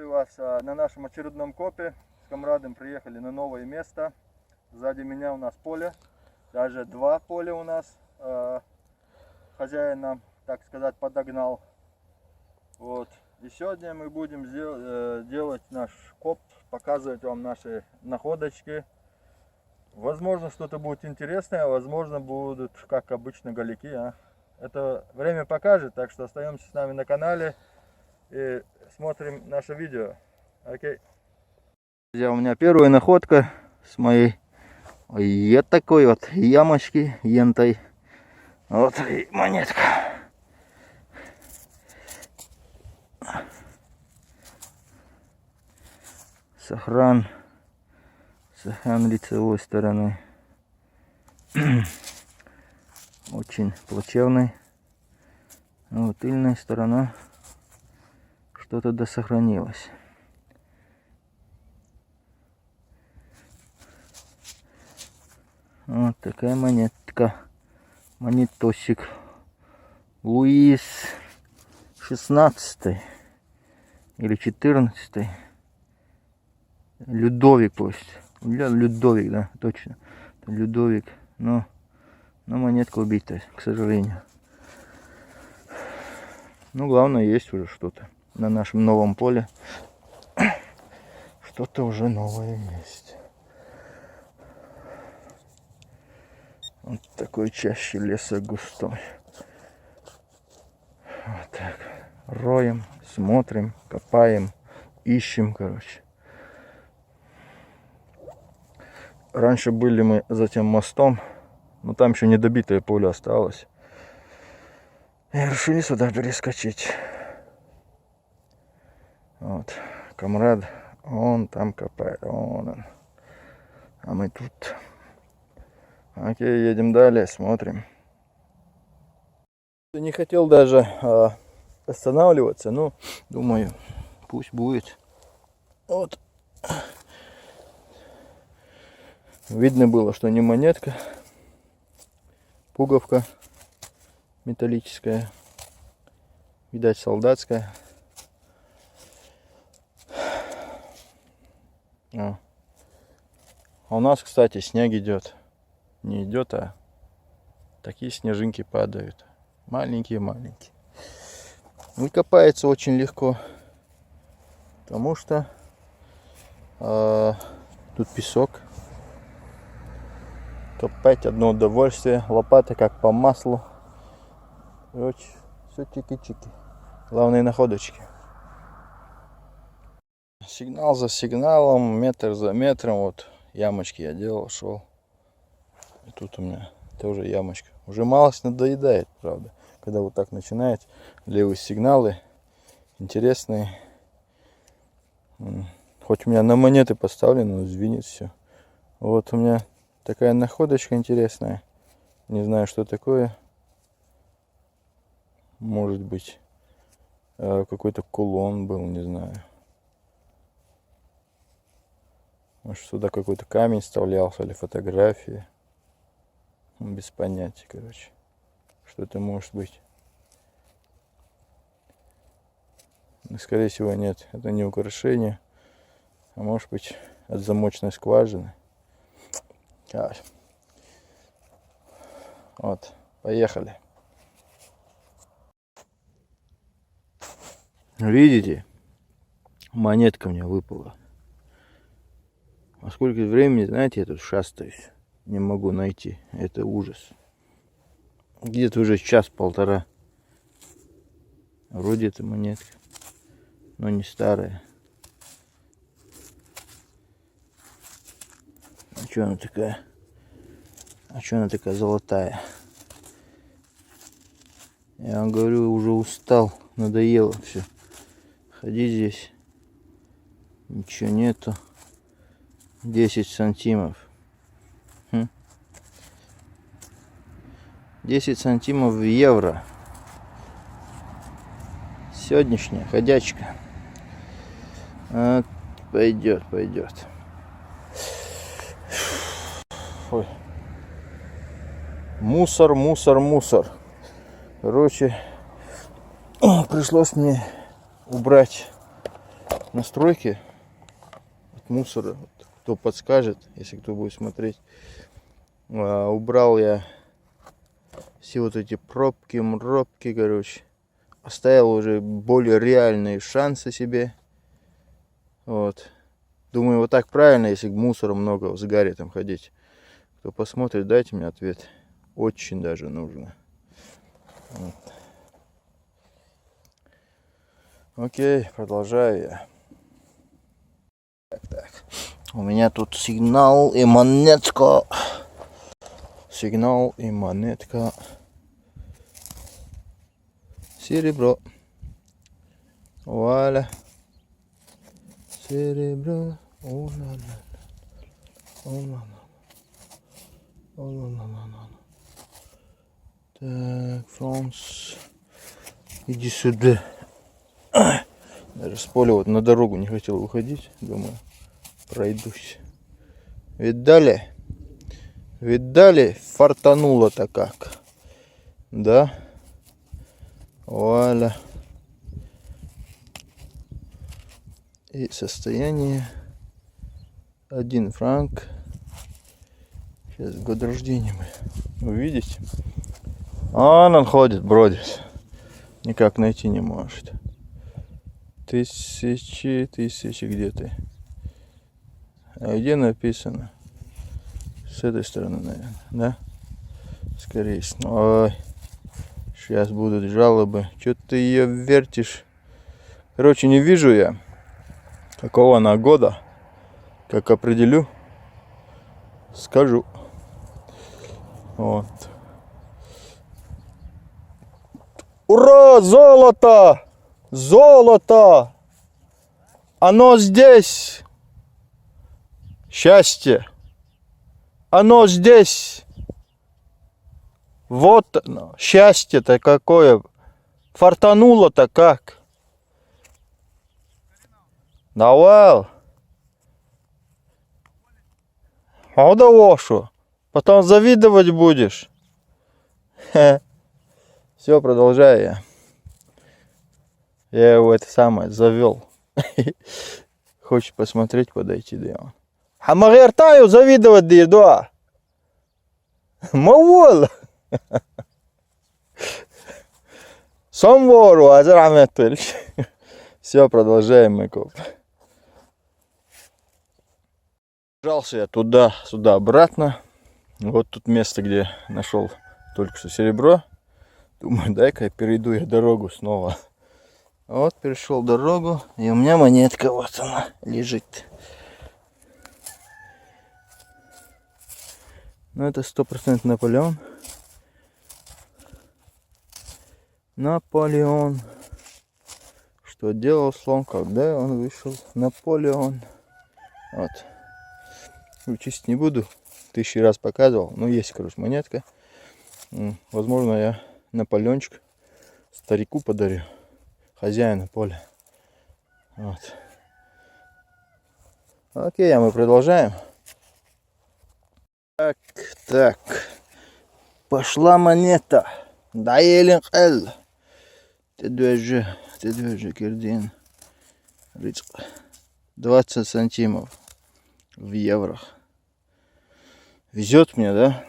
Приветствую вас на нашем очередном копе. С комрадом приехали на новое место. Сзади меня у нас поле, даже два поля у нас. Хозяин нам, так сказать, подогнал. Вот. И сегодня мы будем делать наш коп, показывать вам наши находочки. Возможно, что-то будет интересное, а возможно, будут, как обычно, галики. Это время покажет, так что остаемся с нами на канале и смотрим наше видео. Окей. Друзья, у меня первая находка с моей такой вот ямочки ентой. Вот и монетка. Сохран лицевой стороны. Очень плачевный. Вот тыльная сторона что-то досохранилось. Вот такая монетка. Монетосик. Луис 16 или 14. Людовик пусть. Людовик, да, точно. Людовик. Но монетка убитая, к сожалению. Ну, главное, есть уже что-то на нашем новом поле. Что-то уже новое есть. Вот такой чаще леса густой. Вот так. Роем, смотрим, копаем, ищем, короче. Раньше были мы за тем мостом, но там еще недобитое поле осталось. И решили сюда перескочить. Вот, комрад, он там копает, он. А мы тут. Окей, едем далее, смотрим. Не хотел даже останавливаться, но думаю, пусть будет. Вот. Видно было, что не монетка, пуговка металлическая, видать, солдатская. А у нас, кстати, снег идет. Не идет, а такие снежинки падают. Маленькие-маленькие. И копается очень легко. Потому что тут песок. Копать одно удовольствие. Лопата как по маслу. Короче, все чики-чики. Главные находочки. Сигнал за сигналом, метр за метром. Вот ямочки я делал, шел. И тут у меня тоже ямочка. Уже малость надоедает, правда. Когда вот так начинает. Левые сигналы. Интересные. Хоть у меня на монеты поставлено, но звенит все. Вот у меня такая находочка интересная. Не знаю, что такое. Может быть, какой-то кулон был, не знаю. Может, сюда какой-то камень вставлялся или фотографии. Без понятия, короче. Что это может быть. Но, скорее всего, нет. Это не украшение. А может быть, от замочной скважины. Вот, поехали. Видите? Монетка мне выпала. А сколько времени, знаете, я тут шастаюсь. Не могу найти. Это ужас. Где-то уже час-полтора. Вроде это монетка. Но не старая. А что она такая? А что она такая золотая? Я вам говорю, уже устал. Надоело все. Ходить здесь. Ничего нету. 10 сантимов. 10 сантимов в евро. Сегодняшняя ходячка. Вот, пойдет. Ой. Мусор. Короче, пришлось мне убрать настройки от мусора. Кто подскажет, если кто будет смотреть. Убрал я все вот эти пробки, мробки, короче. Оставил уже более реальные шансы себе. Вот. Думаю, вот так правильно, если мусора много в сгаре там ходить. Кто посмотрит, дайте мне ответ. Очень даже нужно. Вот. Окей, продолжаю я. Так. У меня тут сигнал и монетка. Сигнал и монетка. Серебро. Вуаля. Серебро. Так, Франс. Иди сюда. Даже с поля вот на дорогу не хотел выходить. Думаю, пройдусь. Видали? Видали? Фартануло-то как. Да? Вуаля. И состояние 1 франк. Сейчас год рождения мы увидите. Он ходит, бродит. Никак найти не может. Тысячи где ты? А где написано? С этой стороны, наверное, да? Скорее всего. Ой. Сейчас будут жалобы. Что ты ее вертишь? Короче, не вижу я, какого она года. Как определю, скажу. Вот. Ура! Золото! Золото! Оно здесь! Счастье! Оно здесь! Вот оно! Счастье-то какое! Фартануло-то как! Давай! А да вошу! Потом завидовать будешь! Все, продолжаю я. Я его это самое завел. Хочешь посмотреть, подойти, да. Хамагертаю завидовать, да. Мовол. Самвору, азраметель. Все, продолжаем мы коп. Жался я туда-сюда, обратно. Вот тут место, где нашел только что серебро. Думаю, дай-ка перейду я дорогу снова. Вот перешел дорогу, и у меня монетка, вот она лежит. Ну это 100% Наполеон. Наполеон. Что делал слон, когда он вышел? Наполеон. Вот. Учесть не буду. 1000 раз показывал. Ну есть, короче, монетка. Возможно, я Наполеончик старику подарю. Хозяина поля. Вот. Окей, а мы продолжаем. Так. Пошла монета. Даелин Л. Ты даже кирдин. 20 сантимов в еврох. Везет мне, да?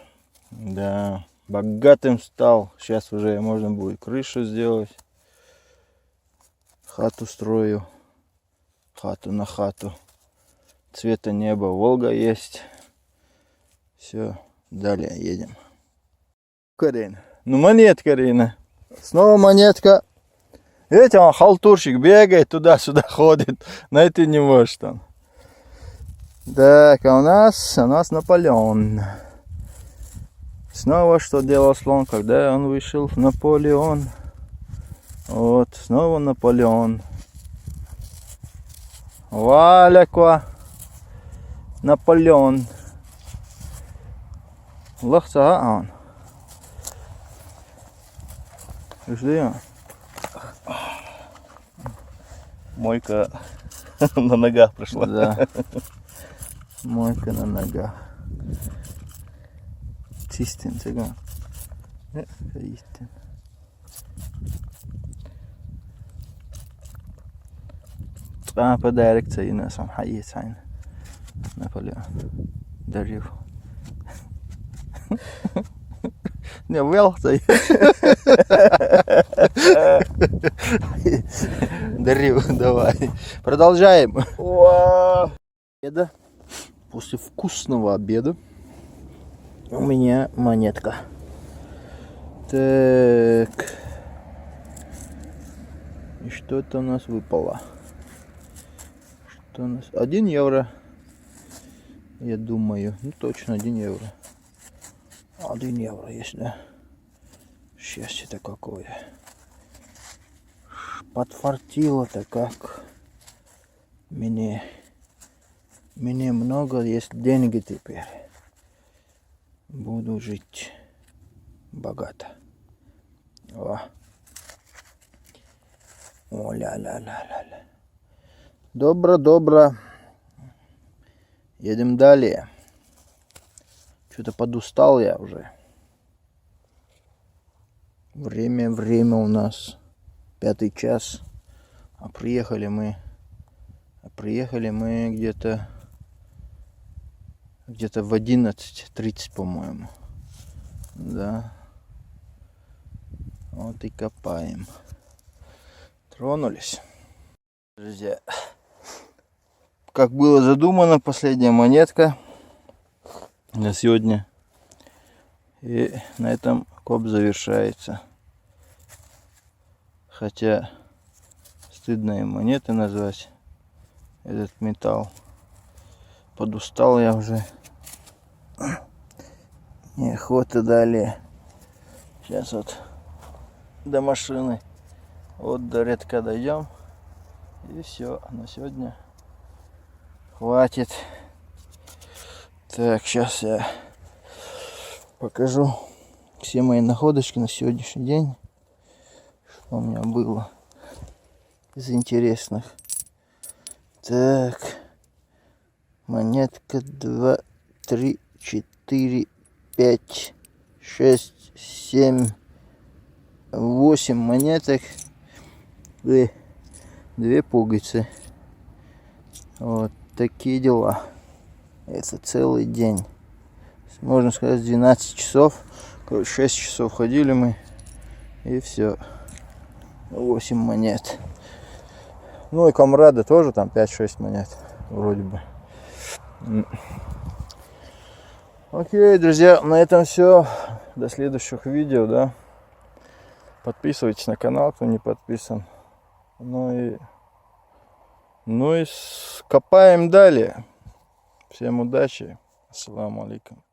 Да. Богатым стал. Сейчас уже можно будет крышу сделать. Хату строю. Хату на хату. Цвета неба Волга есть. Все, далее едем. Карин. Ну монетка, Рина. Снова монетка. Видите, он халтурщик бегает, туда-сюда ходит. Найти не может там. Так, а у нас Наполеон. Снова что делал слон, когда он вышел? Наполеон. Вот, снова Наполеон. Валяква. Наполеон. Лахца он. Ждем. Мойка на ногах пришла. Да. Мойка на ногах. Чистим цыган. Чистим. подарок цей сам حقيقي سعيد Наполеон дарив. Не, велцей. Дарив, давай. Продолжаем. Обеда. После вкусного обеда у меня монетка. Так. И что это у нас выпало? Что у нас? 1 евро. Я думаю. Ну точно 1 евро. 1 евро есть, да? Счастье-то какое. Подфартило-то как. Мне много есть деньги теперь. Буду жить богато. О, ля-ля-ля-ля-ля. Добро. Едем далее. Что-то подустал я уже. Время у нас 5 час. А приехали мы где-то в 11:30, по-моему. Да. Вот и копаем. Тронулись. Друзья, как было задумано, последняя монетка на сегодня. И на этом коп завершается. Хотя стыдно им монеты назвать, этот металл. Подустал я уже. Неохота далее. Сейчас вот до машины, вот до редка дойдем. И все, на сегодня хватит. Так, сейчас я покажу все мои находочки на сегодняшний день. Что у меня было из интересных. Так, монетка 2, 3, 4, 5, 6, 7, 8 монеток. 2 пуговицы. Вот такие дела. Это целый день. Можно сказать, 12 часов. 6 часов ходили мы. И все. 8 монет. Ну и комрады тоже там 5-6 монет. Вроде бы. Окей, друзья, на этом все. До следующих видео, да. Подписывайтесь на канал, кто не подписан. Ну и копаем далее. Всем удачи. Ассаламу алейкум.